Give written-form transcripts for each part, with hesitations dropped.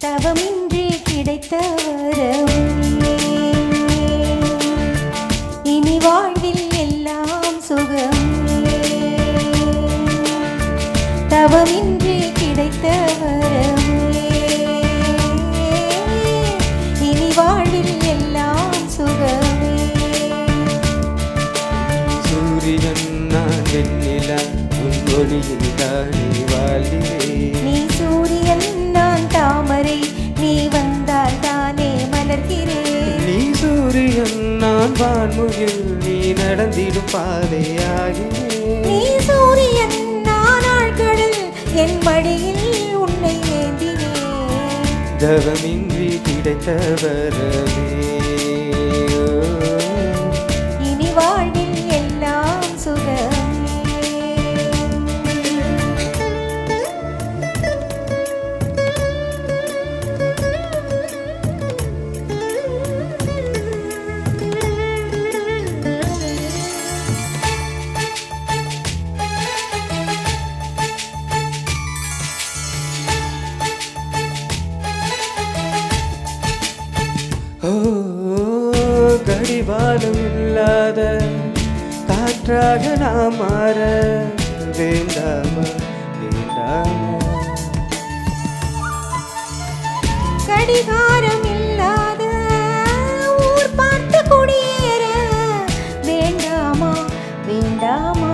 தவமின்றி கிடைத்த வரமே இனி வாழ்வில் எல்லாம் சுகமே தவமின்றி கிடைத்த வரமே இனி வாழ்வில் எல்லாம் சுகமே சூரியன் நான் வெண்ணிலா உன் ஒளியில் தானே வாழ்கிறேன் நீ சூரியன் நான் தாமரை நீ வந்தால் தானே மலர்கிறேன் நீ சூரியன் நான் வான்முகில் நீ நடந்திடும் பாதையாகிறேன் நீ சூரியன் நான் ஆழ்கடல் என் மடியில் உன்னை ஏந்தினேன் தவமின்றி கிடைத்த வரமே இனி வாழ்வில் எல்லாம் சுகமே ஓ கடிவாளம் இல்லாத காற்றாக நாம் மாற வேண்டாமா வேண்டாமா கடிகாரம் இல்லாத ஊர் பார்த்து குடியேற வேண்டாமா வேண்டாமா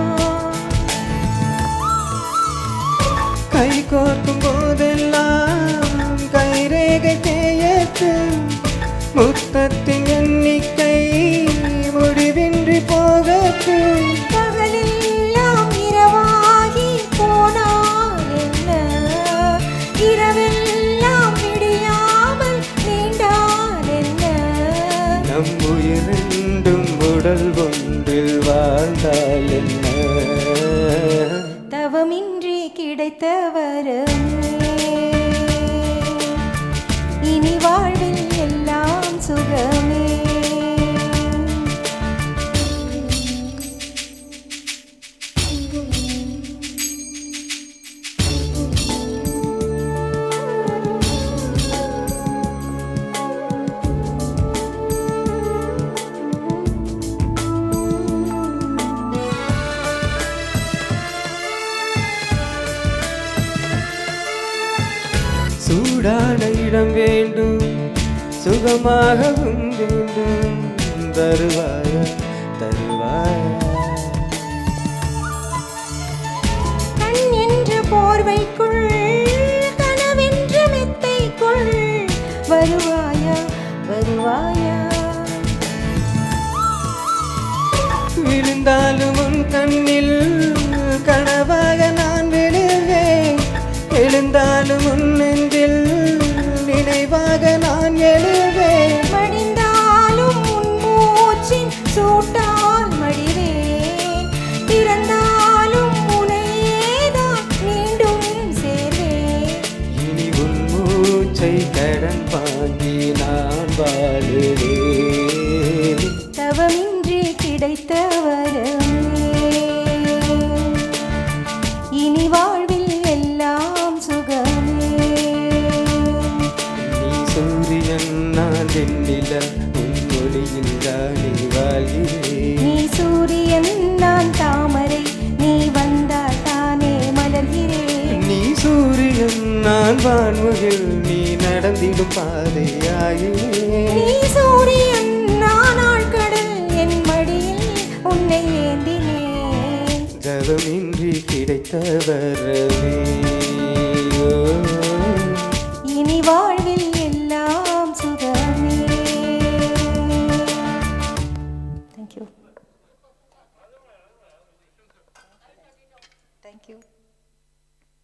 கை கோர்க்கும் போதெல்லாம் கைரேகை தேயத்து முத்தத்தின் எண்ணிக்கை முடிவின்றி போகத்து பகலெல்லாம் இரவாகி போனால் என்ன இரவெல்லாம் விடியாமல் நீண்டால் என்ன நம் உயிரெண்டும் உடல் ஒன்றில் வாழ்ந்தால் என்ன தவமின்றி கிடைத்த வரமே இனி வாழ்வில் எல்லாம் சுகமே சூடான இடம் வேண்டும் சுகமாகவும் வேண்டும் தருவாய தருவாய கண் என்ற போர்வைக்குள் கனவென்ற மெத்தைக்குள் வருவாயா வருவாயா விழுந்தாலும் உன் கண்ணில் கனவாக நான் விழுவேன் எழுந்தாலும் உன் நெஞ்சில் நினைவாக நான் எழுவேன் மடிந்தாலும் உன் மூச்சின் சூட்டால் மடிவேன் பிறந்தாலும் உனையேதான் மீண்டும் சேர்வேன் இனி உன் மூச்சை கடன் வாங்கி நான் வாழுவேன் தவமின்றி கிடைத்த வரமே இனி வாழ்வில் எல்லாம் சுகமே நீ சூரியன் நான் வெண்ணிலா உன் ஒளியில் தானே வாழ்கிறேன் நீ சூரியன் நான் தாமரை நீ வந்தால் தானே மலர்கிறேன் நீ சூரியன் நான் வான்முகில் நீ நடந்திடும் பாதையாகிறேன் நீ சூரியன்